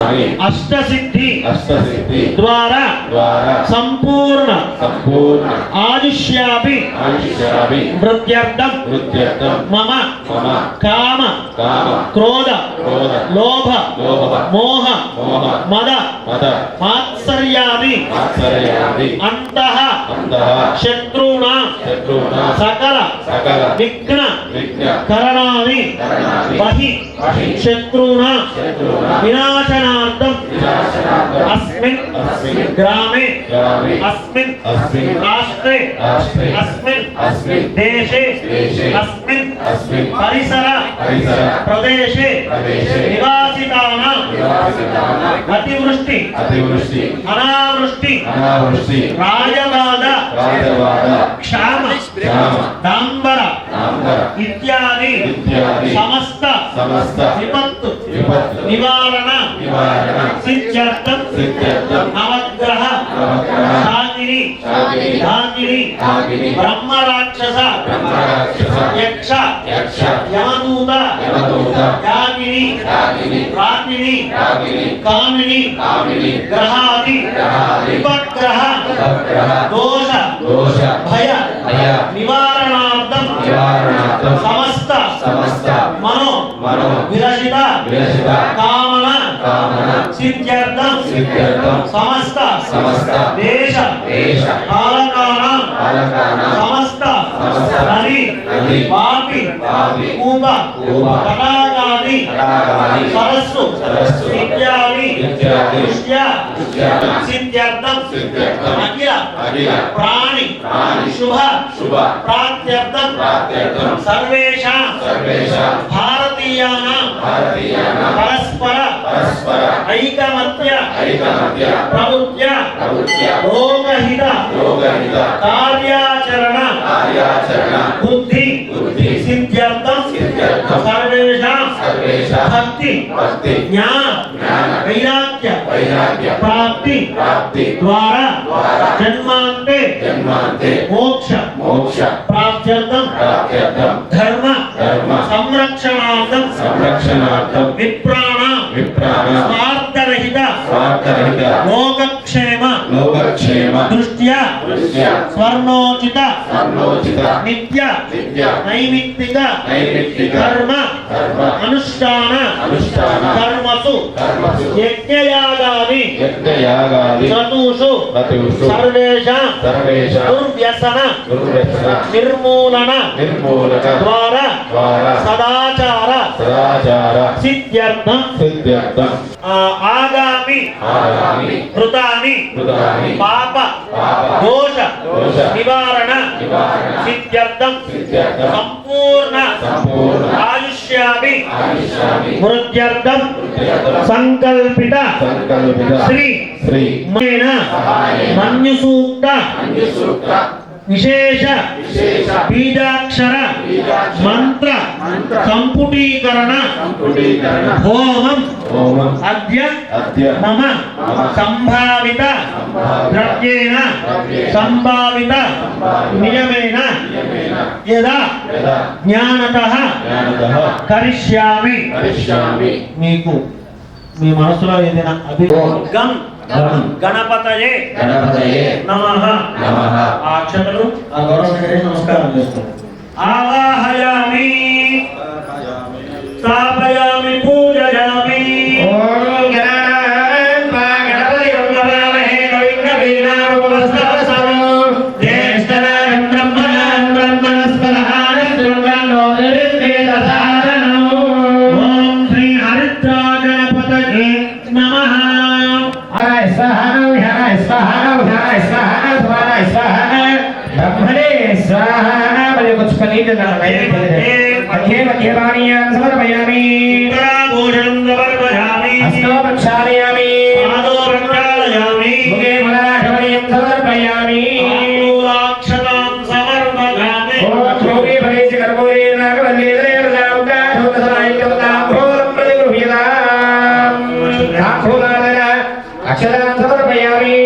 अष्टसिद्धि द्वारा संपूर्ण आयुष्यापि वृद्ध्यर्थं मम काम क्रोध लोभ मोह मद मात्सर्यादि अन्तः शत्रूणां सकल विघ्न करणानि बहि शत्रूणां विनाशनार्थं अस्मिन् ग्रामे अस्मिन् राष्ट्रे अस्मिन् देशे अस्मिन् परिसर प्रदेशे निवासितानां अतिवृष्टि अनावृष्टि राजवाद क्षाम डांबर इत्यादि समस्त विपत्तु निवारण सिद्ध्यर्थं नवग्रह शाकिनी धाकिनी ब्रह्म राक्षस यक्ष यमदूत यागिनी रागिनी कामिनी ग्रहादि विपत्ग्रह दोष भय निवारणार्थं समस्त मनो विरचित कामना सिद्ध्यर्थं समस्त देश कालकानां समस्त नदी वापि कूप तटागादि सरस्सु इत्यादि दृष्ट्या सिद्ध्यर्थं अखिल प्राणि शुभ प्राप्त्यर्थं सर्वेषां भारतीयानां परस्पर ऐकमत्य प्रवृत्य रोगहित कार्याचरण बुद्धि सिद्ध्यर्थं सर्वेषां भक्ति ज्ञान वैराग्य प्राप्ति द्वारा जन्मान्ते मोक्ष प्राप्त्यर्थं धर्म संरक्षणार्थं विप्राणां स्वार्थरहित लोकक्षेम दृष्ट्या स्वर्णोचित नित्य नैमित्तिक कर्म अनुष्ठान कर्मसु यज्ञयागादि क्रतुषु सर्वेषां दुर्व्यसन निर्मूलन द्वारा सदाचार सिद्ध्यर्थं आगामि कृतानि पाप दोष निवारण सिद्ध्यर्थं संपूर्ण आयुष्यामि वृद्ध्यर्थं संकल्पित श्री मन्युसूक्त विशेष बीजाक्षर मंत्र संपुटीकरण होमं अद्य मम संभावित द्रव्येण संभावित नियमेन यदा ज्ञानतः करिष्यामि मीकु మీ మనసులో ఏదైనా అభిగం గణపతయే నమః ఆ అక్షతలు ఆ గౌరవనీయులకు నమస్కారం చేస్తున్నాను. ఆవాహయామి స్థాపయామి పూజయామి ఓం గణానాన్వా గణపతి వందనామహే కవిం కవీనాముపమస్తవసనం జ్యేష్ఠనాం బ్రహ్మణాం బ్రహ్మణస్పదః శృణ్వన్నో నిరుద్ధేతసాదనం ఓం శ్రీ హరిద్రా గణపతయే నమః. ब्रह्मणे स्वाहा बले कुछ पनीत ना मध्य मध्य पानीयां समर्पयामि भूषणं समर्पयामि हस्तो प्रक्षालयामि पादो प्रक्षालयामि मुखे मलाशमणिं समर्पयामि ताम्बूलाक्षतां समर्पयामि ओम श्रोगे भवेश कर्पूरे नागवल्ले दरेर्दामुका धूतसमायुक्तं ताम्बूलं प्रतिगृह्यताम् ताम्बूलादन अक्षतां समर्पयामि.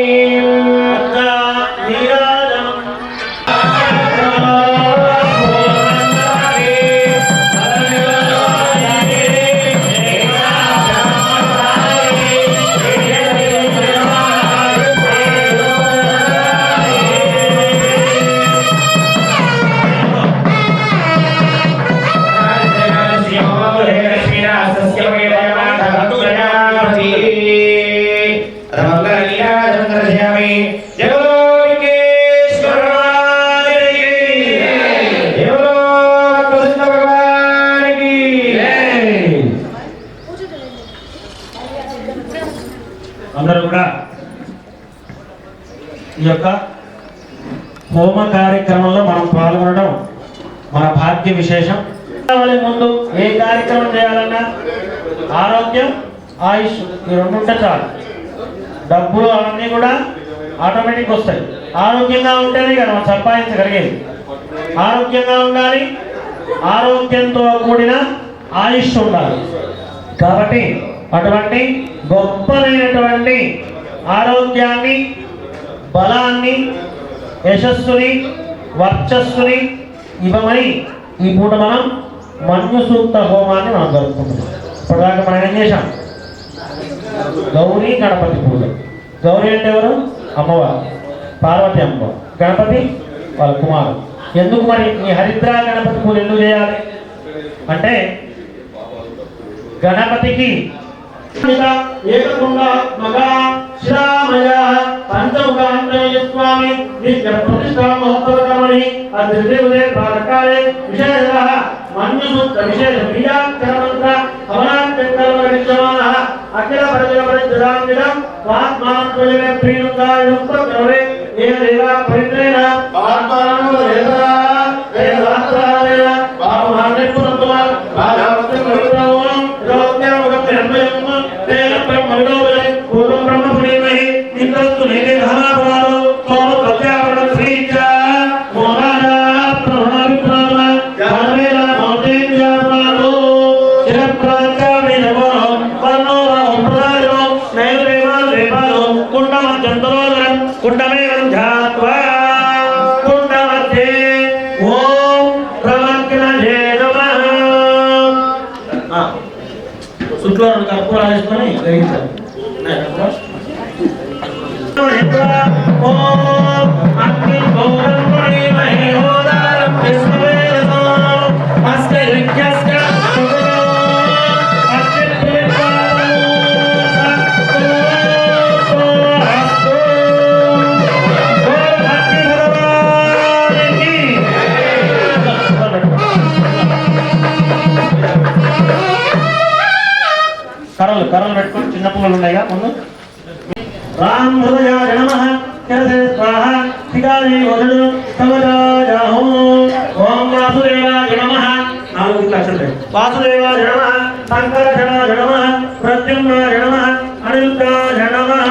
गणपति रमंगलीलाचंद्रश्यामी जय बोलो विघ्नेश्वर भगवान की जय बोलो कृष्ण भगवान की जय। అందరూ కూడా ఈ యొక్క హోమ కార్యక్రమంలో మనం పాల్గొనడం మన భాగ్య విశేషం. ముందు ఏ కార్యక్రమం చేయాలన్నా ఆరోగ్యం ఆయుష్ ఈ రెండు ఉంటే చాలు, డబ్బులు అవన్నీ కూడా ఆటోమేటిక్ వస్తాయి. ఆరోగ్యంగా ఉంటేనే కదా మనం సంపాదించగలిగేది. ఆరోగ్యంగా ఉండాలి, ఆరోగ్యంతో కూడిన ఆయుష్ ఉండాలి. కాబట్టి అటువంటి గొప్పదైనటువంటి ఆరోగ్యాన్ని, బలాన్ని, యశస్సుని, వర్చస్సుని ఇవ్వమని ఈ పూట మనం మన్యు సూక్త హోమాన్ని మనం జరుపుకుంటున్నాం. ఇప్పటిదాకా మనం ఏం చేశాం? గౌరీ గణపతి పూజ. గౌరీ అంటే ఎవరు? అమ్మవారు, పార్వతి అమ్మ. గణపతి వాళ్ళ కుమారు. ఎందుకు మరి ఈ హరిద్రా గణపతి పూజ ఎందుకు చేయాలి అంటే గణపతికి ఏకకుండా మగా శ్రామయ పంచముఖాంతేయ స్వామి నిత్య ప్రతిష్టా మహోత్సవ కర్మణి అద్రిదేవదే ప్రాతకాలే విశేషః మన్యుసూత్ర విశేష బీజాక్షర మంత్ర హవనాంతర్వర్గమానః అఖిల పరిజనపరిజరాంగిరం వాత్మానం ప్రజనే ప్రీణుకాయ ఉపక్రమే ఏ దేవా పరిత్రేణ ఆత్మానం వేదరా వేదాత్రాయ బాహుమానే పునః రాజావతి పరిత్రవం రోగ్యముగతే అన్వయం తేన బ్రహ్మవిలోవే పూర్వం బ్రహ్మ పుణీమహి నిందస్తు నేనే ధనాభాలో సోమ ప్రత్యావరణ శ్రీచ మోనారా ప్రణావిప్రాణ జానవేల మౌతేంద్యామాలో చిరప్రాకారి నమో వర్ణోర ఉప్రాయో నైవేమాల రేపాలో కుండమధ్యంతరోదరం కుండమేవం ధ్యాత్వా కుండమధ్యే ఓం ప్రవక్నజే నమః. సుట్లో కర్పూరాలు వేసుకొని గ్రహించాలి. ఓం అగ్ని గౌరం మణిమహి ఓదారం విశ్వవేదసో అస్య యజ్ఞస్య కర్రలు పెట్టుకొని చిన్న పుల్లలు ఉన్నాయిగా ముందు. రామ్ హృదయాయ నమః కరసే స్వాహ శిఖాని వదడు కవచాజాహో ఓం వాసుదేవాయ నమః. 4 క్లాసులు వాసుదేవాయ నమః శంకరజనాయ నమః ప్రద్యుమ్నాయ నమః అనిరుద్ధాయ నమః.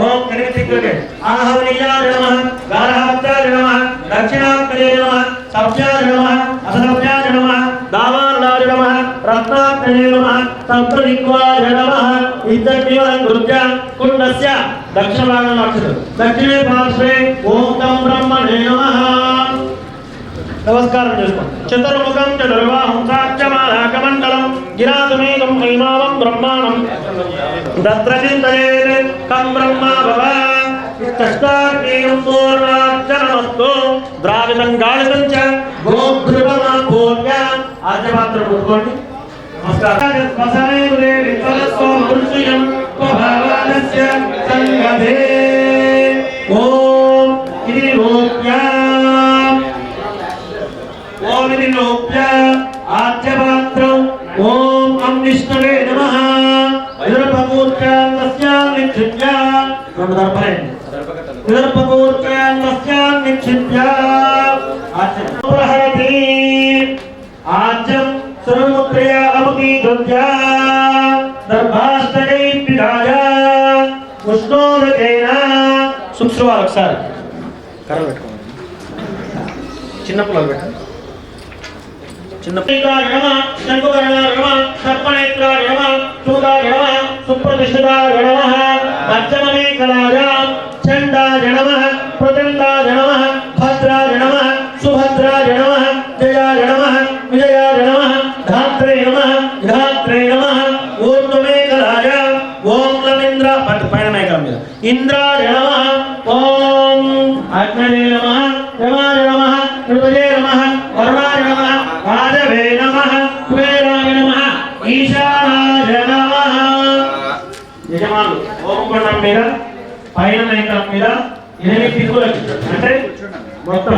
ఓం త్రివిక్రమే ఆహవనీయాయ నమః గారహాబ్దాయ నమః దక్షిణాగ్నేయ నమః సభ్యాయ నమః అసభ్యాయ నమః దావానాయ నమః రత్నాగ్నేయ నమః సప్తదిక్వాయ నమః. ఇద్దరివరం గురుజ కుండస్య దక్షిణభాగంలో అక్షరం దక్షిణే పార్శ్వే ఓం తం బ్రహ్మణే నమః. నమస్కారం చేసుకో. చతుర్ముఖం చతుర్బాహుం సాక్షమాలాకమండలం గిరాతుమేకం హైమావం బ్రహ్మాణం తత్ర చింతయేత్ తం బ్రహ్మా భవ. తష్టార్కీయం పూర్ణార్చనమస్తు ద్రావితం గాళితం చ గోభృవమా పూర్య. ఆద్యపాత్ర పుట్టుకోండి. నమస్కారం. స్మశానే దేవి తలస్వ పురుషయం స్వభావానస్య సంగదే. ఓం ఇది రూప్య ఓం ఇది రూప్య ఆద్యపాత్రం ఓం అం విష్ణవే నమః. విదర్భకూర్చాన్ తస్యాన్ నిక్షిప్య. రెండు దర్భలేండి. విదర్భకూర్చాన్ తస్యాన్ నిక్షిప్య ప్రహరతి. ఆజ్యం సర్వముత్రయ అముతి గృహ్య దర్భాష్టకై పిదాయ ఉష్ణోదకేన. శుక్రవారం ఒకసారి కర్ర పెట్టుకోండి. చిన్న పుల్లలు పెట్టండి. చిన్న నమ శంకుకర్ణాయ నమ సర్పనేత్రాయ నమ చూదాయ నమ సుప్రతిష్ఠితాయ నమ పంచమమేకలాయ చండాయ నమ ప్రచండాయ నమ భద్రాయ నమ సుభద్రాయ నమ జయాయ నమ విజయాయ నమ ధాత్రే నమ ధాత్రే నమ ఊర్ధ్వమేకలాయ ఓం రవీంద్ర పైన మేకల మీద ఇంద్రాయ నమ ఓం అగ్నయే నమ యమాయ నమ హృదయే నమ వరుణాయ నమ రాజవే నమ కుబేరాయ నమ ఈశానాయ నమ. యజమానులు హోమకుండం మీద పైన నైకం మీద 8 దిక్కులకి అంటే మొత్తం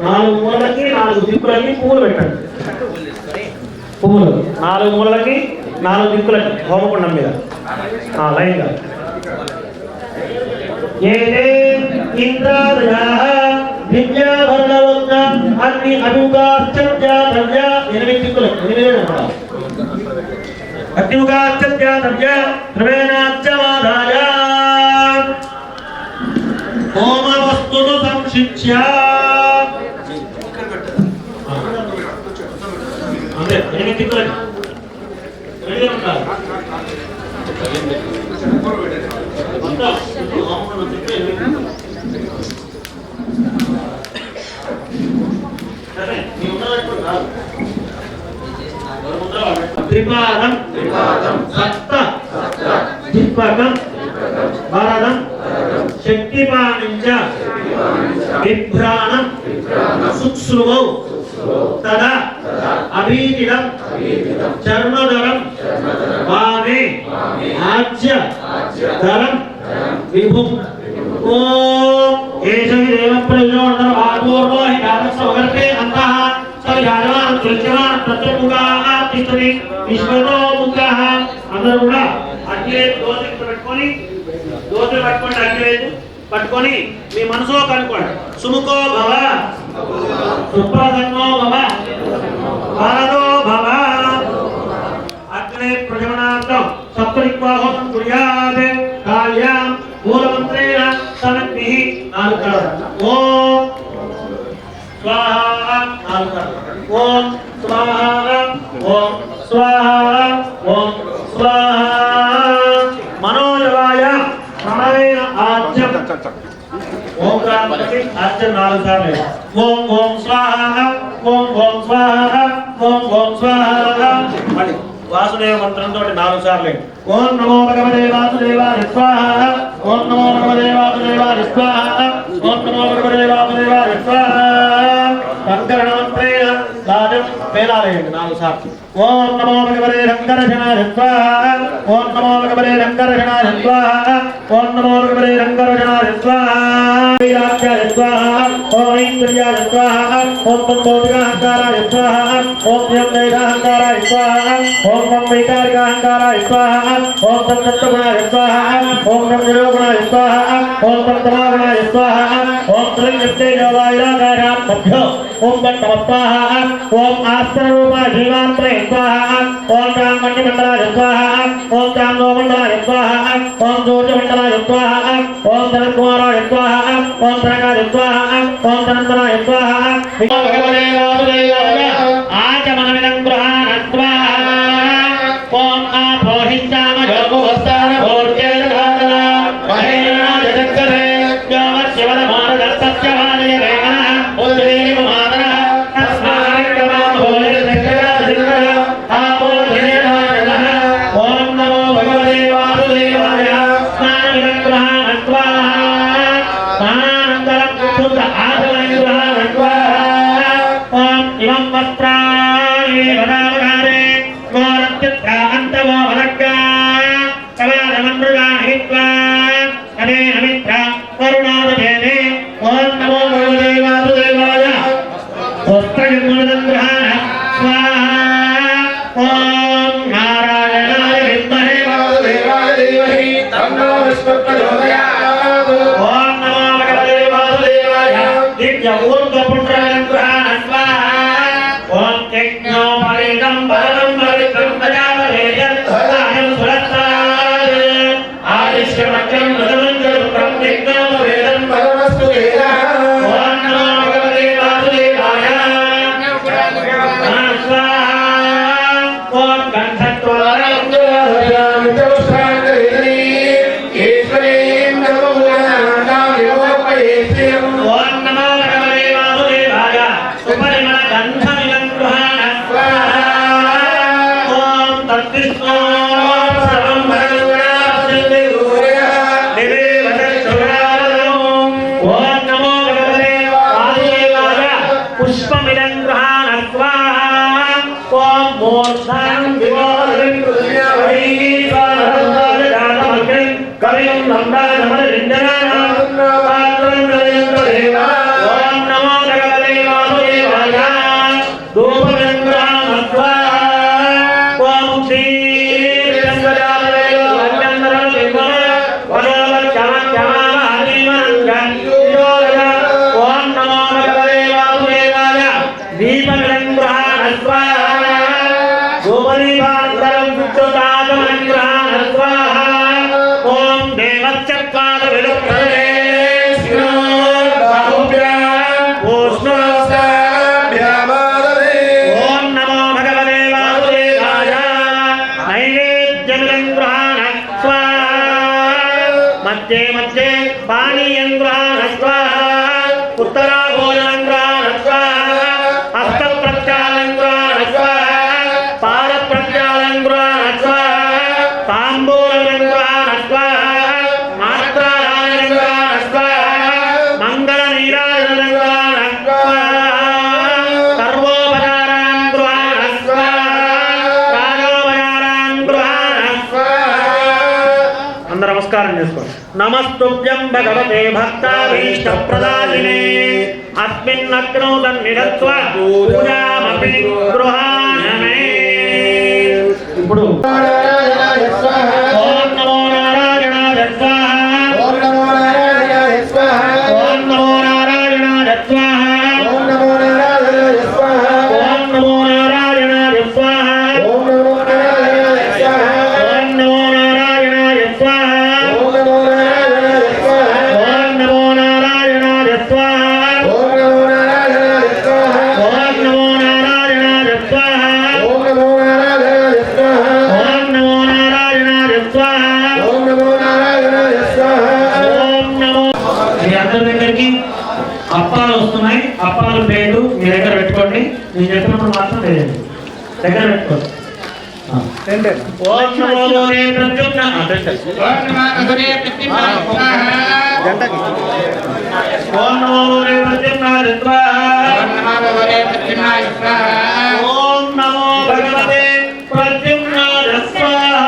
4 మూలలకి 4 దిక్కులకి పువ్వులు పెట్టండి. పువ్వులు 4 మూలలకి 4 దిక్కులకి హోమకుండం మీద లైన్గా. ఏదే ఇంద్రాదయాః విద్యాభరణవత్త అగ్ని అభిముఖాశ్చర్యాద్రవ్య 8 దిక్కులకి 8 అగ్నిముఖాశ్చర్యాద్రవ్య ద్రవేణాశ్చమాదాయ హోమ వస్తును సంశిక్ష్య అంతే 8 దిక్కులకి రెడీ ఉంటారు. త్రిపాదం సప్త దిక్పాదం వరదం శక్తిపాణించ బిభ్రాణం సుక్ష్మౌ తదా అభీతిదం చర్మధరం వామే ఆజ్య ధరం విభుం. ఓం ఏషై దేవం ప్రయోజనం ఆపూర్వో హి కామస్వగర్భే అంతః సవిధానవాన్ సృజ్యమాన్ ప్రత్యముఖాః తిష్టతి విశ్వతో ముఖాః. అందరూ కూడా అగ్నివేది దోశలు పట్టుకొని అగ్నివేది పట్టుకొని మీ మనసులో కనుక్కోండి. సుముఖో భవ సుప్రసన్నో భవ వరదో భవ. అగ్నే ప్రజమనార్థం సప్తదిక్వాహోమం కుర్యాత్ కాళ్యాం మూలమంత్రేణ సనగ్నిః 4 కళలు. ఓం స్వాహా 4 కళలు. ఓం స్వాహా ఓం స్వాహా ఓం స్వాహా. మనోజవాయ ప్రణవేన ఆజ్యం ఓం క్రాంతికి ఆజ్యం 4 సార్లు. ఓం ఓం స్వాహా ఓం ఓం స్వాహా ఓం ఓం స్వాహా. మళ్ళీ వాసుదేవ మంత్రంతో 4 సార్లు. ఓం నమో భగవతే వాసుదేవాయ స్వాహా ఓం నమో భగవతే వాసుదేవాయ స్వాహా ఓం నమో భగవతే వాసుదేవాయ స్వాహా. శంకరణ మంత్రేణ రాజం వేలాలయండి 4 సార్లు. ఓం నమో భగవతే రంగరజనాయ స్వాహా ఓం నమో భగవతే రంగరజనాయ స్వాహా ఓం నమో భగవతే రంగరజనాయ స్వాహా. వీరాజ్యాయ స్వాహా ఓం ఐశ్వర్యాయ స్వాహా ఓం తంబోధికాహంకారాయ స్వాహా ఓం వేదాహంకారాయ స్వాహా ఓం వైకారికాహంకారాయ స్వాహా ఓం తత్తగుణాయ స్వాహా ఓం నిర్గుణాయ స్వాహా ఓం తత్తమాగుణాయ స్వాహా ఓం త్రిలింగేజోవాయురాకారాభ్యో ఓం ఘట్టమస్వాహా ఓం ఆస్తరూపాయ జీవాత్రే స్వాహా ఓం రామమణిమండలాయ స్వాహా ఓం రామోమండలాయ స్వాహా ఓం జ్యోతిమండలాయ స్వాహా ఓం ధనకుమారాయ స్వాహా ఓం ధనకాయ స్వాహా ఓం ధనంతనాయ స్వాహా. భగవతే వాసుదేవాయ ఆచమనమిదం గృహాణ స్వాహా. ఓం ఆపోహిష్టామ యోగోస్తాన భోర్జేదధారణ మహేనాయ జగరే యోమశివన మానదర్శస్య వానయ రేమణ ఉద్వేమ మాతర తస్మారికమా భోజన శంకర శంకర ఆపోహిష్టామ. ఓం నమో భగవతే వాసుదేవాయ స్నానమిదం గృహాణ స్వాహా. స్నానానంతరం శుద్ధ ఆచమనం గృహాణ స్వాహా. ఓం ఇమం వస్త్రాణి వదావగారే मध्ये मध्ये पानीयं ग्रहण स्वाहा उत्तरा भोजनं ग्रहण स्वाहा हस्त प्रत्यालं ग्रहण स्वाहा पाद प्रत्यालं ग्रहण स्वाहा तांबूलं ग्रहण स्वाहा मात्रादानं ग्रहण स्वाहा मंगल नीराजनं ग्रहण स्वाहा सर्वोपचारां ग्रहण स्वाहा राजोपचारां ग्रहण स्वाहा अंदर नमस्कार చేసుకోండి नमस्तुभ्यं भगवते भक्ताभीष्टप्रदायिने अस्मिन्नग्नौ तन्निधत्वा पूजामपि गृहाणमे ఇప్పుడు ఓం నమో నారాయణాయ స్వాహా ఓం నమో నారాయణాయ స్వాహా ఓం నమో నారాయణాయ స్వాహా ఓం నమో నారాయణాయ స్వాహా ఓం నమో నారాయణాయ స్వాహా ఓం నమో నారాయణాయ స్వాహా ఓం నమో నారాయణాయ స్వాహా ఓం నమో అప్పాలు వస్తున్నాయి అప్పాలు ప్లేటు మీ దగ్గర పెట్టుకోండి నేను చెప్పినప్పుడు మాత్రం వేయండి దగ్గర పెట్టుకోండి ఓం నమో భగవతే ప్రద్యుమ్నాయ ఓం నమో భగవతే ప్రద్యుమ్నాయ ఓం నమో భగవతే ప్రద్యుమ్నాయ ఓం నమో భగవతే ప్రద్యుమ్నాయ స్వాహా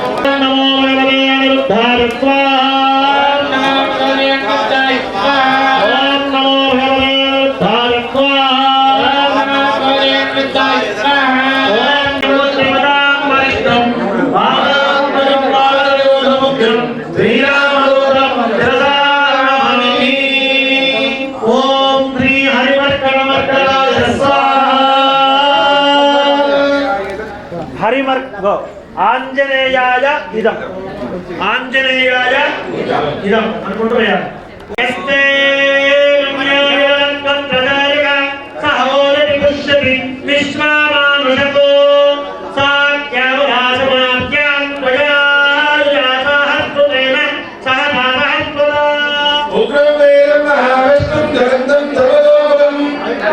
ఓం నమో భగవతే అనిరుద్ధాయ స్వాహా ఆంజనేయాయ ఇదం ఆంజనేయాయ ఇదం అనుకుంటున్నాయా విశ్వామానుషతో సాఖ్యాసమాఖ్యాం త్వయాసహస్రుతేన సహనాసహస్రుతా ఉగ్రవేరం మహావిష్ణుం జగంతం సర్వలోకం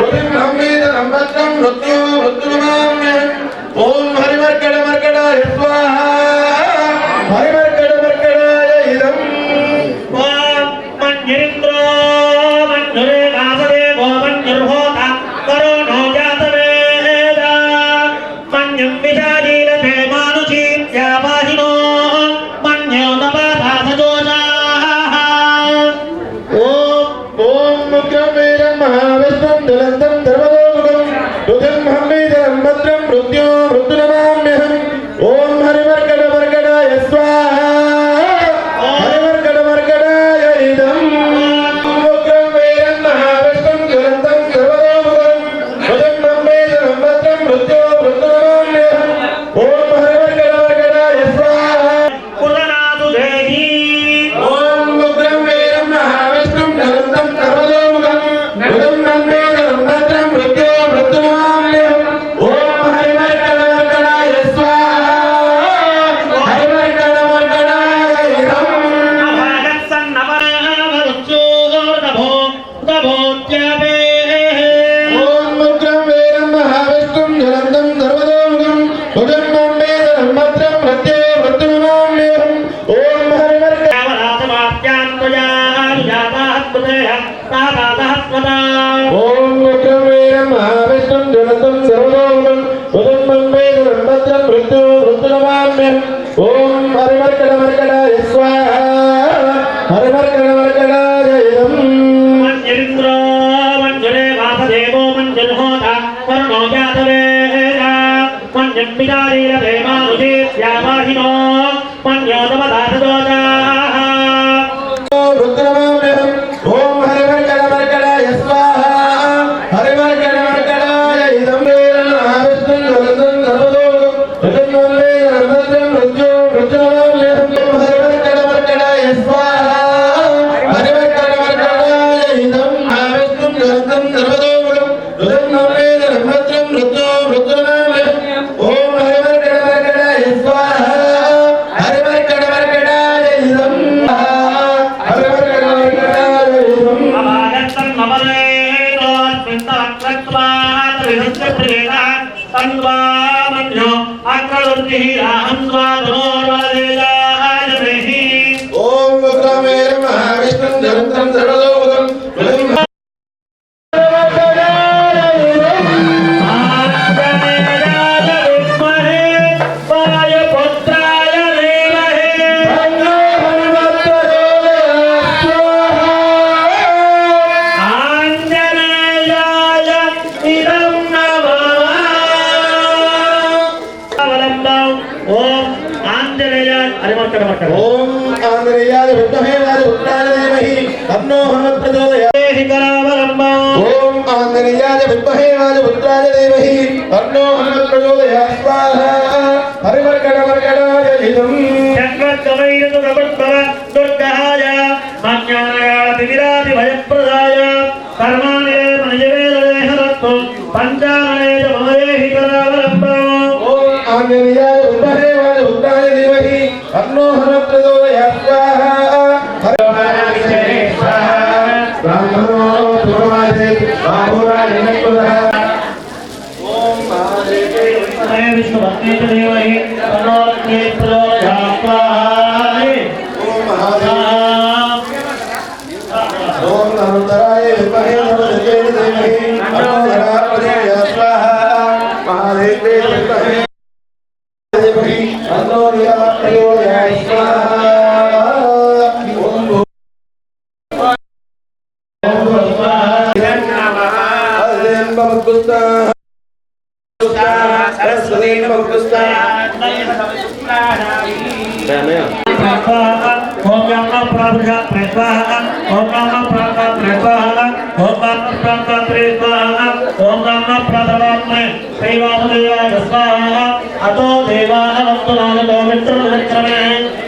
రుధిం హమ్మీదనం భద్రం మృత్యు మృత్యుమామ్యం ఓం హరిమర్కట మర్కటాయ స్వాహా హరిమర్కట మర్కటాయ ఇదం ఓం మన్యేంద్రో మన్యురే వాసదేవో మన్యుర్హోత కరుణో జాతవేద మన్యం విచారీలతే మానుషీత్యాపాహినో మన్యో నవాధాసజోషాః ఓం ఉగ్రవేరం మహావిష్ణుం జగంతం సర్వలోకం రుధిం హమ్మీదనం భద్రం మృత్యు మృత్యుమామ్యం ఓం హరిమర్కట మర్కటాయ స్వాహా ఓం హరిమర్కడాయ స్వాహా హరిమర్కడాయ ఇదం మంజరింద్రో మంజరే వాసదేవో మంజర్హోత వరుణో జాతవేద మంజం పితారీర దేవానుజే శ్యామాహినో మంజోదమదాసదోజా రుద్రమామ్యహం ఓం హరిమర్కడాయ స్వాహా హరిమర్కడాయ ఇదం ఆవిష్కృతం గలంతం సర్వదోగం రుద్రమామ్యే నర్మద్రం రుద్రో రుద్రమామ్యహం హరిమర్కడాయ స్వాహా హరిమర్కడాయ ఇదం ఆవిష్కృతం గలంతం సర్వదోగం రుద్రమామ్యే నర్మద్రం రుద్రో రుద్రమామ్యహం ఓం హరిమర్కడాయ స్వాహా హరిమర్కడాయ ఇదం ఓం ఉగ్రమేర మహావిష్ణుం జలంతం సర్వలోకం ఓం ఆంజనేయాయ విద్మహే వాయుపుత్రాయ ధీమహి తన్నో హనుమత్ ప్రచోదయాత్ ఓం ఆంజనేయాయ విద్మహే వాయుపుత్రాయ ధీమహి తన్నో హనుమత్ ప్రచోదయాత్ స్వాహా హరిమర్కడాయ ఇదం ఓం ఆంజనేయాయ విద్మహే వాయుపుత్రాయ ధీమహి తన్నో హనుమత్ ప్రచోదయాత్ స్వాహా బ్రాహ్మణో ధర్మాదే బాహురాయ నికులః ఓం మహాదేవే విష్ణు భక్తి దేవహి తనోర్తే ప్రచోదయాత్వాహి ఓం మహాదేవ ఓం నమోదరాయ విద్మహే నమోదతే ధీమహి తన్నో ప్రచోదయాత్ స్వాహా మహాదేవే విద్మహే ధీమహి తన్నో ప్రచోదయాత్ స్వాహా ఓం సరస్వతీ నమః ఓం నమః ప్రార్థన ప్రేస్వాహ ఓం నమః ప్రార్థన ప్రేస్వాహ ఓం నమః ప్రార్థన ప్రేస్వాహ ఓం నమః ప్రార్థనాత్మే శ్రీవామదేవాయ స్వాహ అతో దేవాః వస్తునాగతో మిత్రమిత్రమే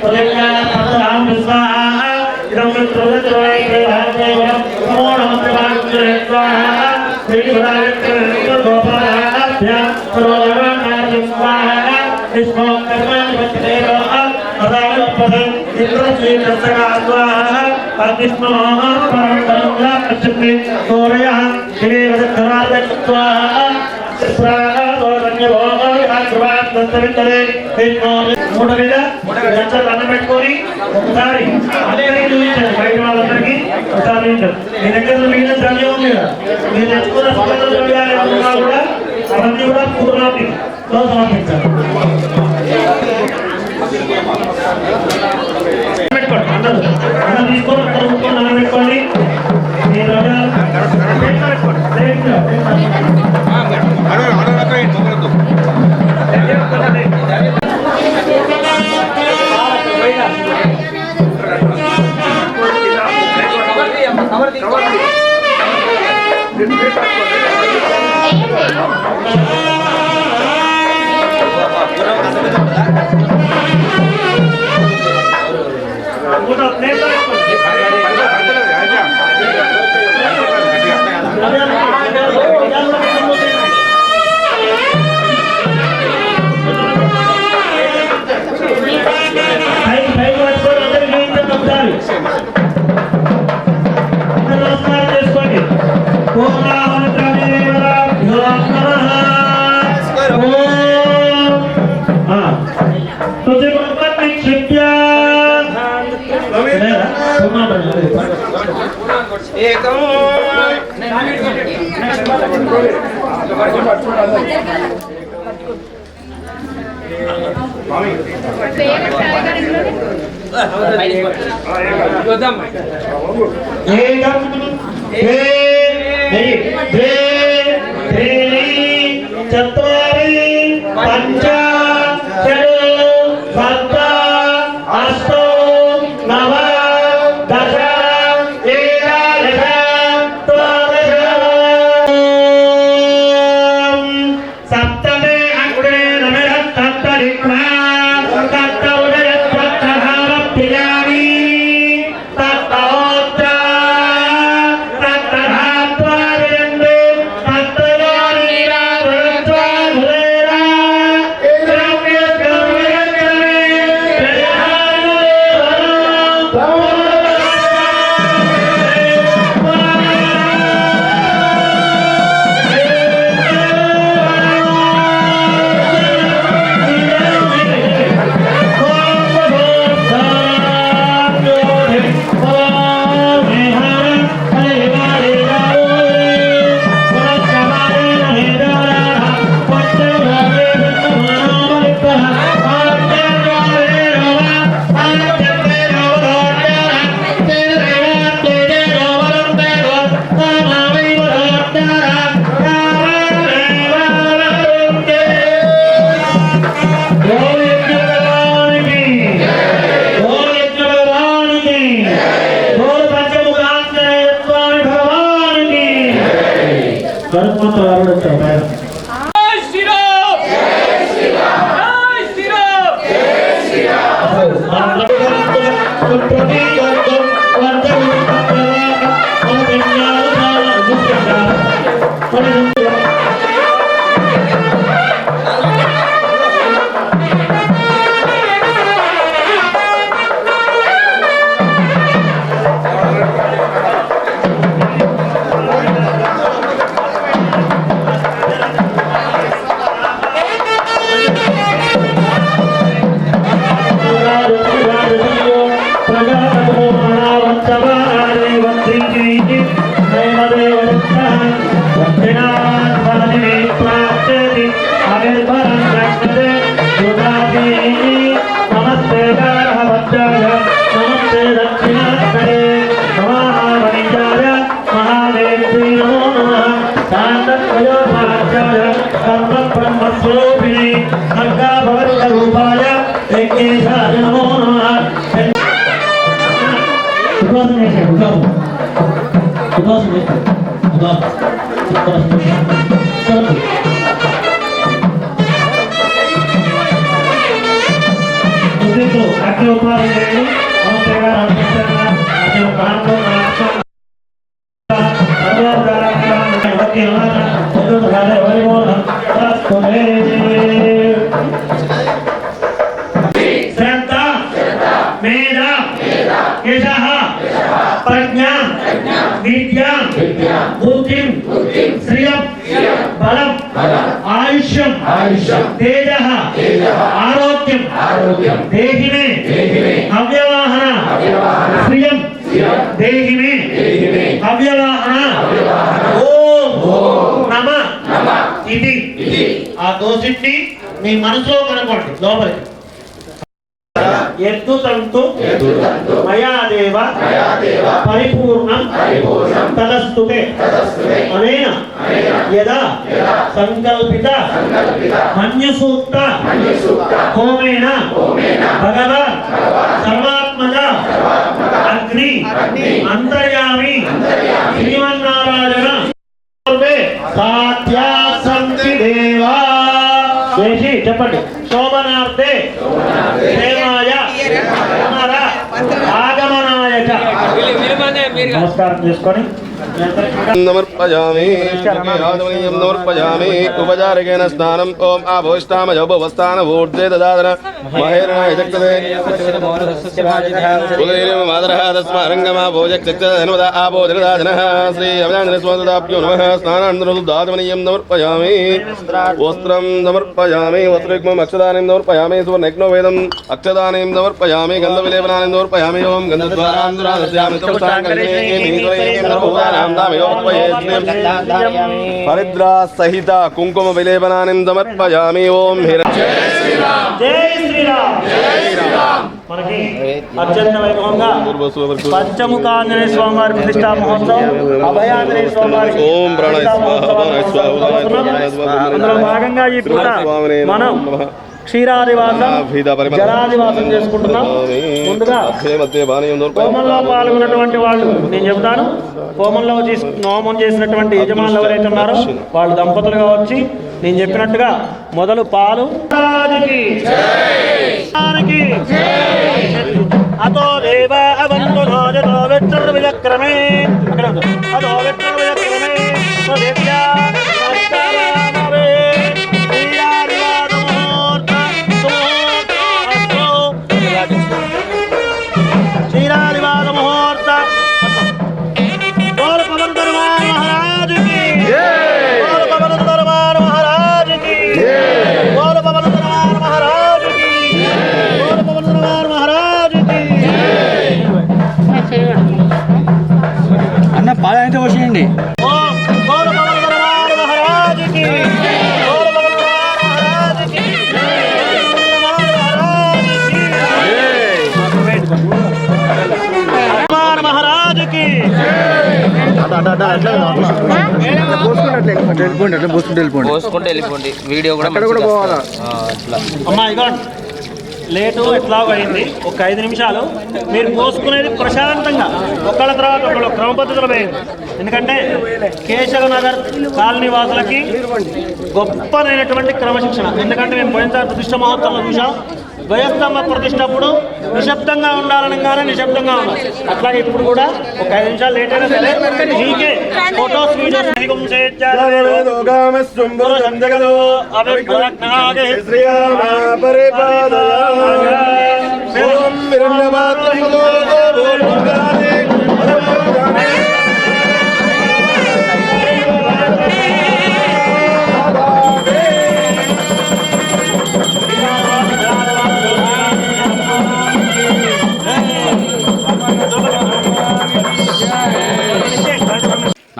ప్రతిజ్ఞా ప్రార్థనాం విస్వాహ ఇదం మిత్రమిత్రమే దేవాదేవం నమో నమః ప్రార్థన స్వాహ శ్రీగుణాయ గోపాలాభ్య సర్వదేవాయ స్వాహ విష్ణు కర్మాణి భక్తిదేవ అదాపదం ఇంద్రశ్రీ దర్శకాద్వాహ అగ్నిష్మో పరంపరంగా ప్రసిద్ధి సూర్య శ్రీవదరాజత్వాహ మూడు మీద గంటలు అన్నం పెట్టుకొని ఒకసారి అందరికీ చూపించారు బయట వాళ్ళందరికీ ఒకసారి చూపించారు మీ దగ్గర మిగిలిన ద్రవ్యం ఉంది కదా మీరు తెచ్చుకున్న సుగంధ ద్రవ్యాలు ఏమన్నా కూడా అవన్నీ కూడా పూర్ణాన్ని సమర్పించారు పెట్టుకోండి అందరూ అన్నం తీసుకొని అందరూ కూర్చొని అన్నం పెట్టుకోండి మీ ద్రవ్యాలు నమస్కారం చేసుకోండి. ఏకం ద్వే త్రీణి చత్వారి పంచ షడ్ సప్త అష్టో నవ దశ ఏకాదశ ద్వాదశ సప్తమే అగ్రే నమః సప్తరిక్మా సప్త ఉదయ సప్తహార ప్రియాణి సప్తోత్త సప్తధాత్వారియందు సప్తయోనీరా వృత్వాధురేరా ద్రవ్యస్కర్మయస్కర్మే నమస్తే నమస్తే దక్షిణాత్మనే మహావణిజాయ మహాదేవి నమో నమః శాంతత్వయోపాధ్యాయ కర్మ బ్రహ్మస్వరూపిణి సర్గాభవరూపాయ ఏకేశాయ నమో నమః. శ్రద్ధ మేధ యశః ప్రజ్ఞా విద్యా బుద్ధిం శ్రియం బలం ఆయుష్యం తేజః ఆరోగ్యం దేహి మే అవ్యవాహన శ్రియం దేహి మే అవ్యవాహన ఓం నమః ఇది ఆ దోషిని మీ మనసులో కనుకోండి లోపలికి. యద్దుతంతు మయా దేవ పరిపూర్ణం తదస్తుతే అనేన యదా సంకల్పిత మన్యసూక్త హోమేన భగవాన్ సర్వాత్మజ అగ్ని అంతర్యామి శ్రీమన్నారాయణ సాత్యా సంతి దేవా చెప్పండి. శోభనార్థే ప్రేమాయ పునర ఆగమనాయ నమస్కారం చేసుకొని సమర్పయామి సమర్పయామి ఉపచారకేన స్నానం ఓం ఆభోష్టామయోపవస్థానూర్ధ్వే దదాదన మహేరణాయ చక్రదే ఉదయరేమ మాదరః తస్మారంగమా భోజక్చక్రధనుమద ఆభోజనదాదనః శ్రీ అభిజానస్వాదాభ్యో నమః స్నానానంతరం సమర్పయామి వస్త్రం సమర్పయామి వస్త్రయుగ్మం అక్షదానం సమర్పయామి సువర్ణయజ్ఞో వేదం అక్షదానం సమర్పయామి గంధవిలేపనానం సమర్పయామి ఓం గంధద్వారాంధురాదస్యామి హరిద్రా సహిత కుంకుమ విలేపనాన్ని సమర్పయామి ఓం శ్రీరామ్. మనకి అత్యంత వైభవంగా పంచముఖ ఆంజనేయ స్వామి వారి ప్రతిష్టా మహోత్సవం, అభయాంజనేయ స్వామి వారి ప్రతిష్టా మహోత్సవం. అందులో భాగంగా ఈ పూట మనం క్షీరాదివాసం జలాదివాసం చేసుకుంటున్నాం. ముందుగా హోమంలో పాల్గొన్నటువంటి వాళ్ళు నేను చెబుతాను. హోమంలో హోమం చేసినటువంటి యజమానులు ఎవరైతే ఉన్నారో వాళ్ళు దంపతులుగా వచ్చి నేను చెప్పినట్టుగా మొదలు పాలు అతో దేవ అవంతు రాజతో విచక్రమే అక్కడ అదో విచక్రమే క్షీరాదివాద ముహూర్త బోల్ పవన్ దర్బార్ మహారాజ్ కి బోల్ పవన్ దర్బార్ మహారాజ్ కి బోల్ పవన్ దర్బార్ మహారాజ్ కి బోల్ పవన్ దర్బార్ మహారాజ్ కి. అన్న పాలైతే వచ్చేయండి. ఓం బోల్ పవన్ దర్బార్ మహారాజ్ కి బోల్ పవన్ దర్బార్ మహారాజ్ కి మహారాజ్ కి. పోసుకుంటే వెళ్ళిపోండి. వీడియో కూడా అమ్మా ఇగో లేటు ఎట్లాగో అయింది. ఒక 5 నిమిషాలు మీరు పోసుకునేది ప్రశాంతంగా ఒకళ్ళ తర్వాత ఒకళ్ళు క్రమ పద్ధతిలో వేయండి. ఎందుకంటే కేశవ నగర్ కాలనీ వాసులకి గొప్పదైనటువంటి క్రమశిక్షణ. ఎందుకంటే మేము పోయినసారి ప్రతిష్ట మహోత్సవంలో చూసాం. ద్వయస్తంభ ప్రతిష్టప్పుడు నిశ్శబ్దంగా ఉండాలనగానే నిశ్శబ్దంగా ఉండాలి. అట్లాగే ఇప్పుడు కూడా ఒక 5 నిమిషాలు లేట్ అయినా సరే మీకే ఫోటోస్ వీడియోస్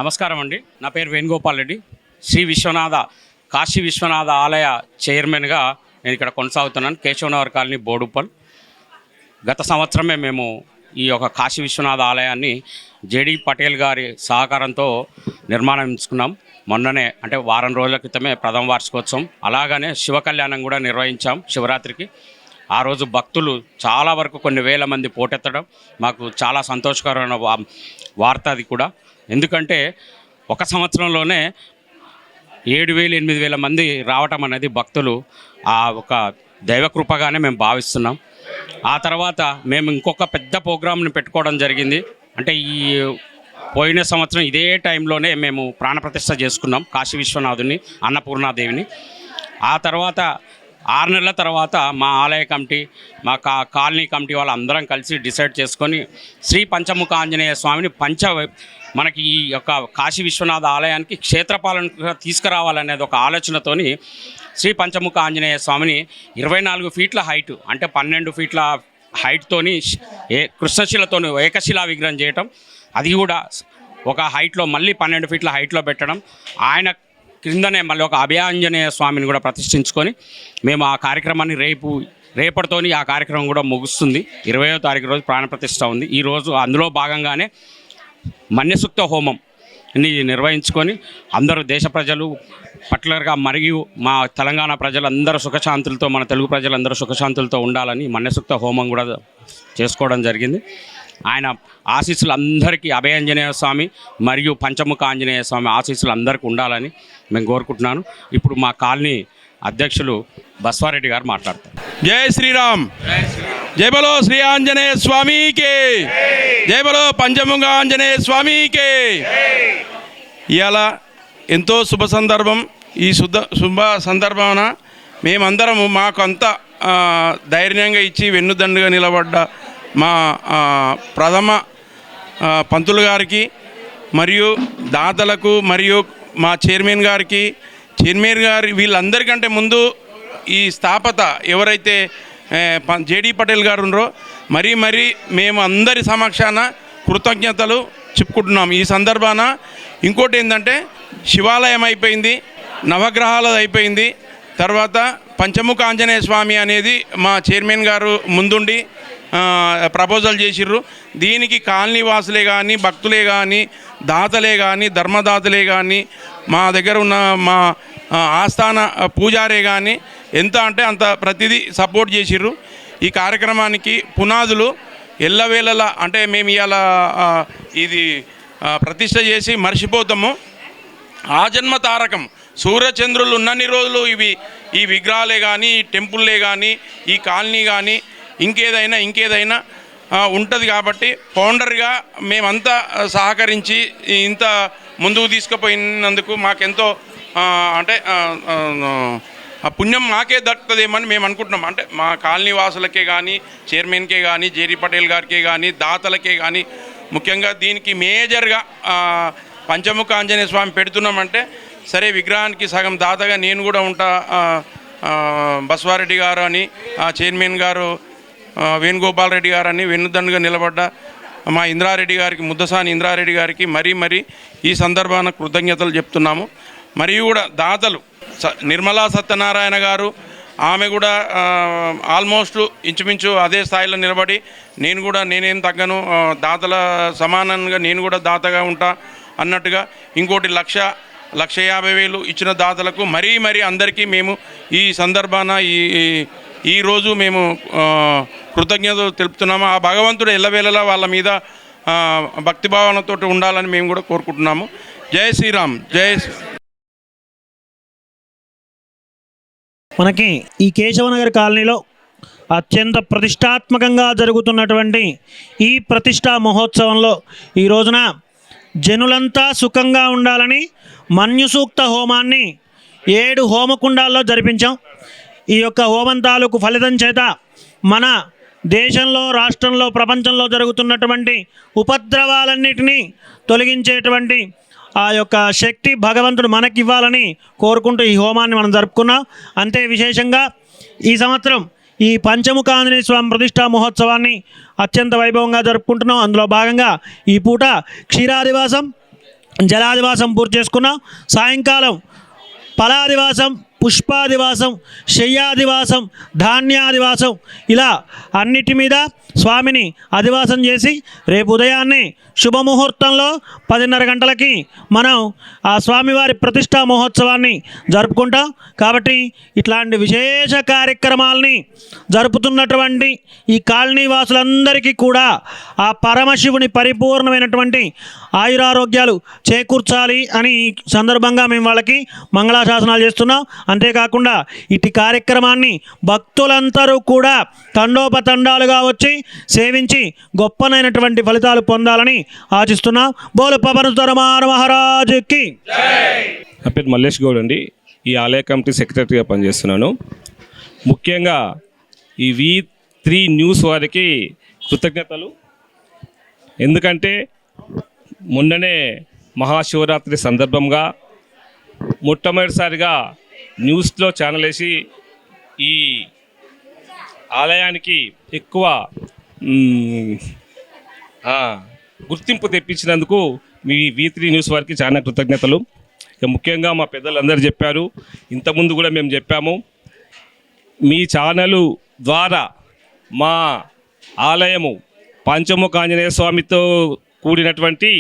నమస్కారం అండి. నా పేరు వేణుగోపాల్ రెడ్డి. శ్రీ విశ్వనాథ కాశీ విశ్వనాథ ఆలయ చైర్మన్గా నేను ఇక్కడ కొనసాగుతున్నాను. కేశవనగర్ కాలనీ బోడుప్పల్. గత సంవత్సరమే మేము ఈ యొక్క కాశీ విశ్వనాథ ఆలయాన్ని జేడి పటేల్ గారి సహకారంతో నిర్మాణించుకున్నాం. మొన్ననే అంటే వారం రోజుల క్రితమే ప్రథమ వార్షికోత్సవం, అలాగనే శివ కళ్యాణం కూడా నిర్వహించాం శివరాత్రికి. ఆ రోజు భక్తులు చాలా వరకు కొన్ని వేల మంది పోటెత్తడం మాకు చాలా సంతోషకరమైన వార్త అది కూడా. ఎందుకంటే ఒక సంవత్సరంలోనే 7,000 8,000 మంది రావటం అనేది భక్తులు ఆ ఒక దైవకృపగానే మేము భావిస్తున్నాం. ఆ తర్వాత మేము ఇంకొక పెద్ద ప్రోగ్రామ్ని పెట్టుకోవడం జరిగింది. అంటే ఈ పోయిన సంవత్సరం ఇదే టైంలోనే మేము ప్రాణప్రతిష్ఠ చేసుకున్నాం కాశీ విశ్వనాథుని, అన్నపూర్ణాదేవిని. ఆ తర్వాత 6 నెలల తర్వాత మా ఆలయ కమిటీ, మా కాలనీ కమిటీ వాళ్ళందరం కలిసి డిసైడ్ చేసుకొని శ్రీ పంచముఖ ఆంజనేయ స్వామిని మనకి ఈ యొక్క కాశీ విశ్వనాథ ఆలయానికి క్షేత్రపాలన తీసుకురావాలనేది ఒక ఆలోచనతోని శ్రీ పంచముఖ ఆంజనేయ స్వామిని 24 ఫీట్ల హైటు, అంటే 12 ఫీట్ల హైట్తోని కృష్ణశిలతోని ఏకశిలా విగ్రహం చేయటం, అది కూడా ఒక హైట్లో మళ్ళీ 12 ఫీట్ల హైట్లో పెట్టడం, ఆయన క్రిందనే మళ్ళీ ఒక అభయాంజనేయ స్వామిని కూడా ప్రతిష్ఠించుకొని మేము ఆ కార్యక్రమాన్ని రేపటితోని ఆ కార్యక్రమం కూడా ముగుస్తుంది. 20వ తారీఖు రోజు ప్రాణప్రతిష్ఠ ఉంది. ఈరోజు అందులో భాగంగానే మన్యసూక్త హోమం నిర్వహించుకొని అందరూ దేశ ప్రజలు పర్టికులర్గా మరియు మా తెలంగాణ ప్రజలందరూ సుఖశాంతులతో, మన తెలుగు ప్రజలందరూ సుఖశాంతులతో ఉండాలని మన్యసూక్త హోమం కూడా చేసుకోవడం జరిగింది. ఆయన ఆశీస్సులు అందరికీ, అభయాంజనేయ స్వామి మరియు పంచముఖ ఆంజనేయ స్వామి ఆశీస్సులు అందరికీ ఉండాలని మేము కోరుకుంటున్నాను. ఇప్పుడు మా కాలనీ అధ్యక్షులు బస్వారెడ్డి గారు మాట్లాడతారు. జై శ్రీరామ్, జై బలో శ్రీ ఆంజనేయ స్వామికి, జై బలో పంచముఖ ఆంజనేయ స్వామికి. ఇవాళ ఎంతో శుభ సందర్భం. ఈ శుభ సందర్భాన మేమందరము మాకు అంత ధైర్యంగా ఇచ్చి వెన్నుదండుగా నిలబడ్డ మా ప్రథమ పంతులు గారికి మరియు దాతలకు మరియు మా చైర్మన్ గారికి, చైర్మన్ గారి వీళ్ళందరికంటే ముందు ఈ స్థాపత ఎవరైతే జేడి పటేల్ గారు ఉన్నారో మరీ మేము అందరి సమక్షాన కృతజ్ఞతలు చెప్పుకుంటున్నాం. ఈ సందర్భాన ఇంకోటి ఏంటంటే శివాలయం అయిపోయింది, నవగ్రహాలది అయిపోయింది, తర్వాత పంచముఖ ఆంజనేయ స్వామి అనేది మా చైర్మన్ గారు ముందుండి ప్రపోజల్ చేసిర్రు. దీనికి కాలనీ వాసులే కానీ, భక్తులే కానీ, దాతలే కానీ, ధర్మదాతలే కానీ, మా దగ్గర ఉన్న మా ఆస్థాన పూజారే కానీ ఎంత అంటే అంత ప్రతిదీ సపోర్ట్ చేసిర్రు. ఈ కార్యక్రమానికి పునాదులు ఎల్లవేళలా అంటే మేము ఇవాళ ఇది ప్రతిష్ట చేసి మర్చిపోతాము. ఆజన్మ తారకం సూర్యచంద్రులు ఉన్నన్ని రోజులు ఈ విగ్రహాలే కానీ, ఈ టెంపుల్లే కానీ, ఈ కాలనీ కానీ ఇంకేదైనా ఉంటుంది. కాబట్టి ఫౌండర్గా మేమంతా సహకరించి ఇంత ముందుకు తీసుకుపోయినందుకు మాకెంతో అంటే ఆ పుణ్యం మాకే దక్కుతుందేమని మేము అనుకుంటున్నాం. అంటే మా కాలనీ వాసులకే కానీ, చైర్మన్కే కానీ, జేరీ పటేల్ గారికే కానీ, దాతలకే కానీ, ముఖ్యంగా దీనికి మేజర్గా పంచముఖ ఆంజనేయ స్వామి పెడుతున్నామంటే సరే విగ్రహానికి సగం దాతగా నేను కూడా ఉంటా. బస్వారెడ్డి గారు అని చైర్మన్ గారు, వేణుగోపాల్ రెడ్డి గారు అని వెన్నుదన్నుగా నిలబడ్డ మా ఇంద్రారెడ్డి గారికి, ముద్దసాని ఇంద్రారెడ్డి గారికి మరీ ఈ సందర్భాన కృతజ్ఞతలు చెప్తున్నాము. మరియు కూడా దాతలు నిర్మలా సత్యనారాయణ గారు, ఆమె కూడా ఆల్మోస్ట్ ఇంచుమించు అదే స్థాయిలో నిలబడి నేనేం తగ్గను, దాతల సమానంగా నేను కూడా దాతగా ఉంటా అన్నట్టుగా ఇంకోటి 1,50,000 ఇచ్చిన దాతలకు మరీ అందరికీ మేము ఈ సందర్భాన ఈరోజు మేము కృతజ్ఞతలు తెలుపుతున్నాము. ఆ భగవంతుడు ఎల్లవేళలా వాళ్ళ మీద భక్తిభావనతో ఉండాలని మేము కూడా కోరుకుంటున్నాము. జై శ్రీరామ్. మనకి ఈ కేశవనగర్ కాలనీలో అత్యంత ప్రతిష్టాత్మకంగా జరుగుతున్నటువంటి ఈ ప్రతిష్టా మహోత్సవంలో ఈ రోజున జనులంతా సుఖంగా ఉండాలని మన్యుసూక్త హోమాన్ని 7 హోమకుండాల్లో జరిపించాం. ఈ యొక్క హోమం తాలూకు ఫలితం చేత మన దేశంలో, రాష్ట్రంలో, ప్రపంచంలో జరుగుతున్నటువంటి ఉపద్రవాలన్నిటినీ తొలగించేటువంటి ఆ యొక్క శక్తి భగవంతుడు మనకివ్వాలని కోరుకుంటూ ఈ హోమాన్ని మనం జరుపుకున్నాం. అంతే విశేషంగా ఈ సంవత్సరం ఈ పంచముఖ ఆంజనేయ స్వామి ప్రతిష్టా మహోత్సవాన్ని అత్యంత వైభవంగా జరుపుకుంటున్నాం. అందులో భాగంగా ఈ పూట క్షీరాదివాసం, జలాదివాసం పూర్తి చేసుకున్నాం. సాయంకాలం ఫలాదివాసం, పుష్పాదివాసం, శయ్యాదివాసం, ధాన్యాదివాసం ఇలా అన్నిటి మీద స్వామిని అధివాసం చేసి రేపు ఉదయాన్నే శుభముహూర్తంలో 10:30 గంటలకి మనం ఆ స్వామివారి ప్రతిష్టా మహోత్సవాన్ని జరుపుకుంటాం. కాబట్టి ఇట్లాంటి విశేష కార్యక్రమాలని జరుపుతున్నటువంటి ఈ కాలనీ వాసులందరికీ కూడా ఆ పరమశివుని పరిపూర్ణమైనటువంటి ఆయురారోగ్యాలు చేకూర్చాలి అని ఈ సందర్భంగా మేము వాళ్ళకి మంగళాశాసనాలు చేస్తున్నాం. అంతేకాకుండా ఇటు కార్యక్రమాన్ని భక్తులందరూ కూడా తండోపతండాలుగా వచ్చి సేవించి గొప్పనైనటువంటి ఫలితాలు పొందాలని ఆశిస్తున్నాం. బోలు పవన్ తరమాన మహారాజుకి. నా పేరు మల్లేష్ గౌడ్ అండి. ఈ ఆలయ కమిటీ సెక్రటరీగా పనిచేస్తున్నాను. ముఖ్యంగా ఈ V3 న్యూస్ వారికి కృతజ్ఞతలు. ఎందుకంటే మొన్ననే మహాశివరాత్రి సందర్భంగా మొట్టమొదటిసారిగా న్యూస్లో ఛానల్ వేసి ఈ ఆలయానికి ఎక్కువ గుర్తింపు తెప్పించినందుకు మీ V3 న్యూస్ వారికి చాలా కృతజ్ఞతలు. ఇక ముఖ్యంగా మా పెద్దలందరూ చెప్పారు, ఇంతకుముందు కూడా మేము చెప్పాము, మీ ఛానలు ద్వారా మా ఆలయము పంచముఖ ఆంజనేయ స్వామితో కూడినటువంటి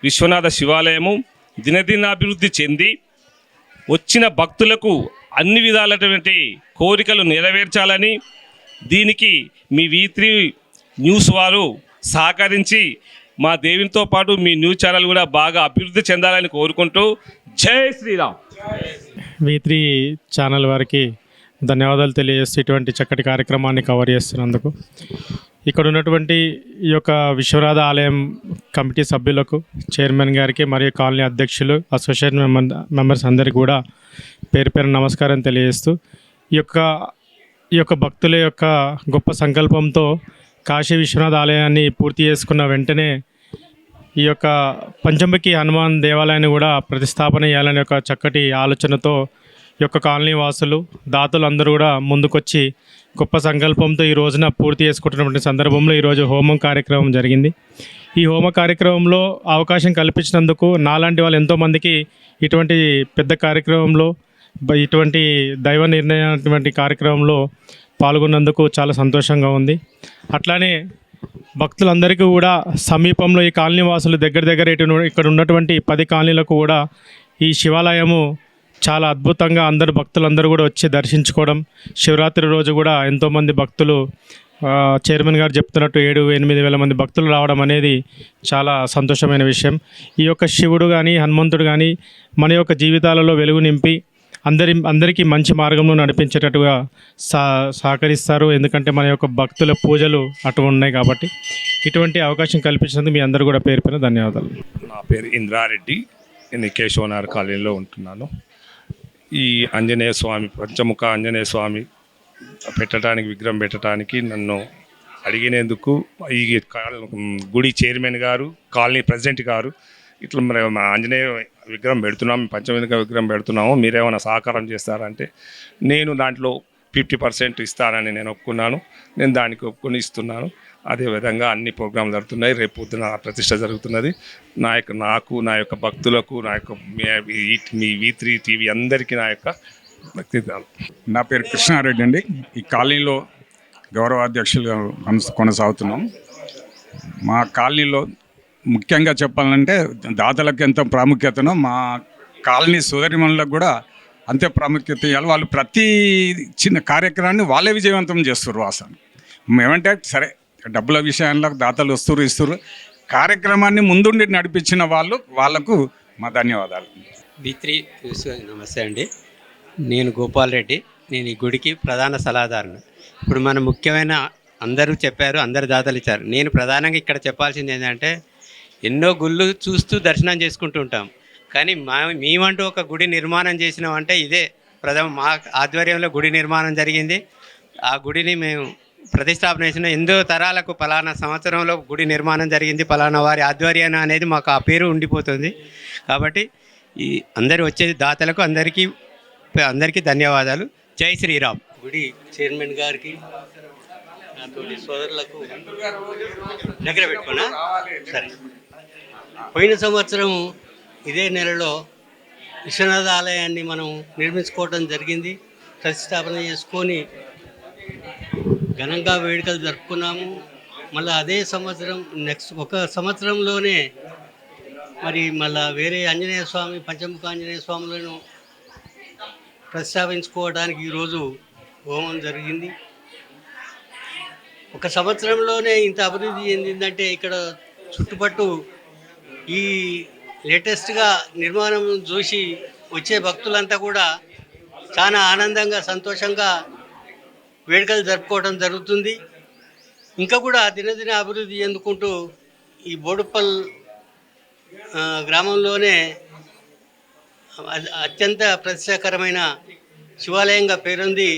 విశ్వనాథ శివాలయము దినదినాభివృద్ధి చెంది వచ్చిన భక్తులకు అన్ని విధాలైనటువంటి కోరికలు నెరవేర్చాలని దీనికి మీ V3 న్యూస్ వారు సహకరించి మా దేవునితో పాటు మీ న్యూస్ ఛానల్ కూడా బాగా అభివృద్ధి చెందాలని కోరుకుంటూ జై శ్రీరామ్. V3 ఛానల్ వారికి ధన్యవాదాలు తెలియజేస్తూ ఇటువంటి చక్కటి కార్యక్రమాన్ని కవర్ చేస్తున్నందుకు. ఇక్కడ ఉన్నటువంటి ఈ యొక్క విశ్వనాథ ఆలయం కమిటీ సభ్యులకు, చైర్మన్ గారికి మరియు కాలనీ అధ్యక్షులు, అసోసియేషన్ మెంబర్స్ అందరికీ కూడా పేరు పేరు నమస్కారం తెలియజేస్తూ ఈ యొక్క భక్తుల యొక్క గొప్ప సంకల్పంతో కాశీ విశ్వనాథ ఆలయాన్ని పూర్తి చేసుకున్న వెంటనే ఈ యొక్క పంచముఖి హనుమాన్ దేవాలయాన్ని కూడా ప్రతిష్టాపన చేయాలనే ఒక చక్కటి ఆలోచనతో ఈ యొక్క కాలనీ వాసులు, దాతలు అందరూ కూడా ముందుకొచ్చి గొప్ప సంకల్పంతో ఈ రోజున పూర్తి చేసుకుంటున్నటువంటి సందర్భంలో ఈరోజు హోమం కార్యక్రమం జరిగింది. ఈ హోమ కార్యక్రమంలో అవకాశం కల్పించినందుకు నాలాంటి వాళ్ళు ఎంతోమందికి ఇటువంటి పెద్ద కార్యక్రమంలో ఇటువంటి దైవ నిర్ణయమైనటువంటి కార్యక్రమంలో పాల్గొన్నందుకు చాలా సంతోషంగా ఉంది. అట్లానే భక్తులందరికీ కూడా సమీపంలో ఈ కాలనీ వాసులు దగ్గర ఇక్కడ ఉన్నటువంటి 10 కాలనీలకు కూడా ఈ శివాలయము చాలా అద్భుతంగా భక్తులందరూ కూడా వచ్చి దర్శించుకోవడం, శివరాత్రి రోజు కూడా ఎంతోమంది భక్తులు చైర్మన్ గారు చెప్తున్నట్టు 7-8 వేల మంది భక్తులు రావడం అనేది చాలా సంతోషమైన విషయం. ఈ యొక్క శివుడు కానీ హనుమంతుడు కానీ మన యొక్క జీవితాలలో వెలుగు నింపి అందరికీ మంచి మార్గంలో నడిపించేటట్టుగా సహకరిస్తారు. ఎందుకంటే మన యొక్క భక్తుల పూజలు అటు ఉన్నాయి కాబట్టి ఇటువంటి అవకాశం కల్పించినందుకు మీ అందరూ కూడా పేరు పైన ధన్యవాదాలు. నా పేరు ఇంద్రారెడ్డి, నేను కేశవనగర్ కాలనీలో ఉంటున్నాను. ఈ ఆంజనేయ స్వామి పంచముఖ ఆంజనేయ స్వామి విగ్రహం పెట్టడానికి నన్ను అడిగినందుకు ఈ గుడి చైర్మన్ గారు, కాలనీ ప్రెసిడెంట్ గారు ఇట్లా మరి ఆంజనేయ విగ్రహం పెడుతున్నాము, పంచముఖ విగ్రహం పెడుతున్నాము, మీరేమైనా సహకారం చేస్తారంటే నేను దాంట్లో 50% ఇస్తానని నేను ఒప్పుకున్నాను. నేను దానికి ఒప్పుకొని ఇస్తున్నాను. అదేవిధంగా అన్ని ప్రోగ్రాంలు జరుగుతున్నాయి. రేపు పొద్దున ప్రతిష్ట జరుగుతున్నది. నాకు నా యొక్క భక్తులకు, నా యొక్క మీ V3 టీవీ అందరికీ నా యొక్క వ్యక్తిత్వాలు. నా పేరు కృష్ణారెడ్డి అండి. ఈ కాలనీలో గౌరవాధ్యక్షులుగా కొనసాగుతున్నాం. మా కాలనీలో ముఖ్యంగా చెప్పాలంటే దాతలకు ఎంత ప్రాముఖ్యతనో మా కాలనీ సోదరిమణులకు కూడా అంతే ప్రాముఖ్యత ఇవ్వాలి. వాళ్ళు ప్రతి చిన్న కార్యక్రమాన్ని వాళ్ళే విజయవంతం చేస్తారు. వాసన మేమంటే సరే డబ్బుల విషయంలో దాతలు వస్తున్నారు, ఇస్తారు. కార్యక్రమాన్ని ముందుండి నడిపించిన వాళ్ళకు మా ధన్యవాదాలు. V3 నమస్తే అండి. నేను గోపాల్ రెడ్డి. నేను ఈ గుడికి ప్రధాన సలహాదారుని. ఇప్పుడు మన ముఖ్యమైన అందరూ చెప్పారు, అందరు దాతలు ఇచ్చారు. నేను ప్రధానంగా ఇక్కడ చెప్పాల్సింది ఏంటంటే, ఎన్నో గుళ్ళు చూస్తూ దర్శనం చేసుకుంటూ ఉంటాం, కానీ మేమంటూ ఒక గుడి నిర్మాణం చేసినామంటే ఇదే మా ఆధ్వర్యంలో గుడి నిర్మాణం జరిగింది. ఆ గుడిని మేము ప్రతిష్టాపన చేసిన ఎన్నో తరాలకు పలానా సంవత్సరంలో గుడి నిర్మాణం జరిగింది, పలానా వారి ఆధ్వర్యాన అనేది మాకు ఆ పేరు ఉండిపోతుంది. కాబట్టి ఈ అందరు వచ్చే దాతలకు అందరికీ ధన్యవాదాలు. జై శ్రీరామ్. గుడి చైర్మన్ గారికి, నాతోటి సోదరులకు దగ్గర పెట్టుకున్నా. సరే, పోయిన సంవత్సరం ఇదే నెలలో విశ్వనాథ ఆలయాన్ని మనం నిర్మించుకోవడం జరిగింది. ప్రతిష్టాపన చేసుకొని ఘనంగా వేడుకలు జరుపుకున్నాము. మళ్ళీ అదే సంవత్సరం ఒక సంవత్సరంలోనే మళ్ళీ వేరే ఆంజనేయ స్వామి, పంచముఖ ఆంజనేయ స్వాములను ప్రతిష్టాపించుకోవడానికి ఈరోజు హోమం జరిగింది. ఒక సంవత్సరంలోనే ఇంత అభివృద్ధి చెందిందంటే ఇక్కడ చుట్టుపట్టు ఈ లేటెస్ట్గా నిర్మాణం చూసి వచ్చే భక్తులంతా కూడా చాలా ఆనందంగా, సంతోషంగా వేడుకలు జరుపుకోవడం జరుగుతుంది. ఇంకా కూడా దినదిన అభివృద్ధి చెందుకుంటూ ఈ బోడుప్పల్ గ్రామంలోనే అత్యంత ప్రతిష్టాకరమైన శివాలయంగా పేరొంది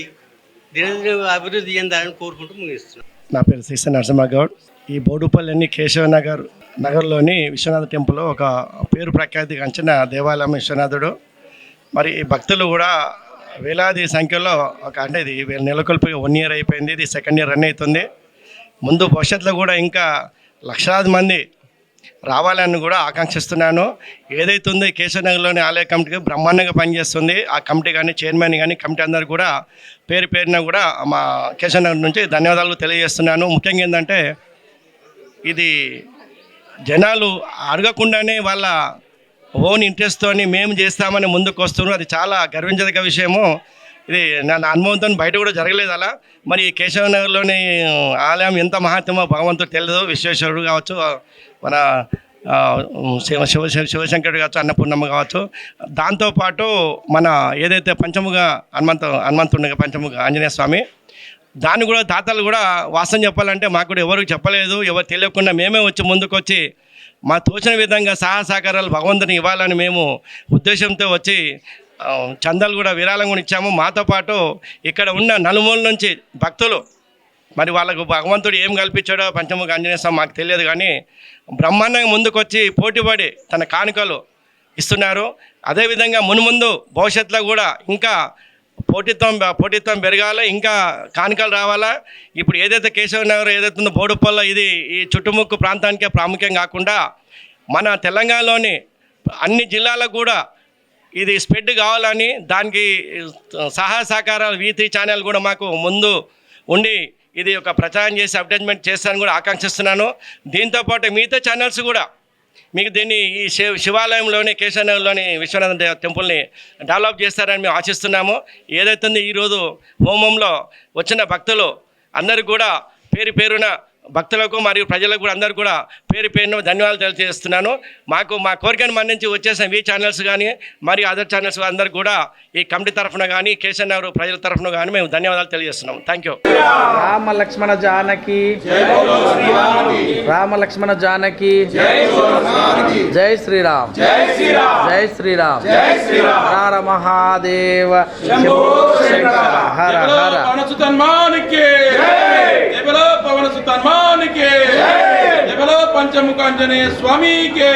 దినదిన అభివృద్ధి చెందాలని కోరుకుంటూ ముగిస్తున్నాను. నా పేరు శ్రీ నరసింహగౌడ్. ఈ బోడుపల్లిని కేశవనగర్లోని విశ్వనాథ టెంపుల్లో ఒక పేరు ప్రఖ్యాతిగాంచిన దేవాలయం విశ్వనాథుడు. మరి ఈ భక్తులు కూడా వేలాది సంఖ్యలో ఇది నెలకొల్పి 1 year అయిపోయింది. ఇది 2nd year రన్ అవుతుంది. ముందు భవిష్యత్తులో కూడా ఇంకా లక్షలాది మంది రావాలని కూడా ఆకాంక్షిస్తున్నాను. ఏదైతే ఉందో కేశవనగర్లోని ఆలయ కమిటీకి బ్రహ్మాండంగా పనిచేస్తుంది. ఆ కమిటీ కానీ, చైర్మన్ కానీ, కమిటీ అందరూ కూడా పేరున కూడా మా కేశవనగర్ నుంచి ధన్యవాదాలు తెలియజేస్తున్నాను. ముఖ్యంగా ఏంటంటే ఇది జనాలు అడగకుండానే వాళ్ళ ఓన్ ఇంట్రెస్ట్తో మేము చేస్తామని ముందుకు వస్తున్నారు. అది చాలా గర్వించదగ్గ విషయము. ఇది నా అనుభవంతో బయట కూడా జరగలేదు అలా. మరి కేశవనగర్లోని ఆలయం ఎంత మహాత్మో భగవంతుడు తెలియదు. విశ్వేశ్వరుడు కావచ్చు, మన శివశంకరుడు కావచ్చు, అన్నపూర్ణమ్మ కావచ్చు. దాంతోపాటు మన ఏదైతే పంచముఖ హనుమంతుడు పంచముఖ ఆంజనేయ స్వామి, దాన్ని కూడా దాతలు కూడా వాస్తవం చెప్పాలంటే మాకు కూడా ఎవరికి చెప్పలేదు. ఎవరు తెలియకుండా మేమే వచ్చి ముందుకు వచ్చి మా తోచిన విధంగా సహకారాలు భగవంతుని ఇవ్వాలని మేము ఉద్దేశంతో వచ్చి చందాలు కూడా విరాళం కూడా ఇచ్చాము. మాతో పాటు ఇక్కడ ఉన్న నలుమూల నుంచి భక్తులు మరి వాళ్ళకు భగవంతుడు ఏం కల్పించాడో పంచముఖ ఆంజనేయ స్వామి మాకు తెలియదు, కానీ బ్రహ్మాండంగా ముందుకొచ్చి పోటీపడి తన కానుకలు ఇస్తున్నారు. అదేవిధంగా మున్ముందు భవిష్యత్తులో కూడా ఇంకా పోటీత్వం పెరగాలి, ఇంకా కానుకలు రావాలా. ఇప్పుడు ఏదైతే కేశవనగర్ ఏదైతే ఉందో బోడుప్పల్లో ఇది ఈ చుట్టుముక్కు ప్రాంతానికే ప్రాముఖ్యం కాకుండా మన తెలంగాణలోని అన్ని జిల్లాలకు కూడా ఇది స్ప్రెడ్ కావాలని దానికి సహాయ సహకారాలు V3 ఛానల్ కూడా మాకు ముందు ఉండి ఇది ఒక ప్రచారం చేసి అడ్వర్టైజ్మెంట్ చేస్తానని కూడా ఆకాంక్షిస్తున్నాను. దీంతోపాటు మిగతా ఛానల్స్ కూడా మీకు దీన్ని ఈ శివాలయంలోని కేశవనగర్లోని విశ్వనాథ టెంపుల్ని డెవలప్ చేస్తారని మేము ఆశిస్తున్నాము. ఏదైతుందో ఈరోజు హోమంలో వచ్చిన భక్తులు అందరికీ కూడా పేరు పేరున భక్తులకు మరియు ప్రజలకు కూడా అందరూ కూడా పేరు పేరున ధన్యవాదాలు తెలియజేస్తున్నాను. మా కోరికను మన్నించి వచ్చేసిన V ఛానల్స్ కానీ మరియు అదర్ ఛానల్స్ అందరికీ కూడా ఈ కమిటీ తరఫున కానీ కేశవనగర్ ప్రజల తరఫున కానీ మేము ధన్యవాదాలు తెలియజేస్తున్నాం. Thank you. రామ లక్ష్మణ జానకి రామ లక్ష్మణ జానకి జై శ్రీరామ్ జై శ్రీరామ్ హర మహాదేవ హర హర పంచముఖాంజనేయ స్వామికి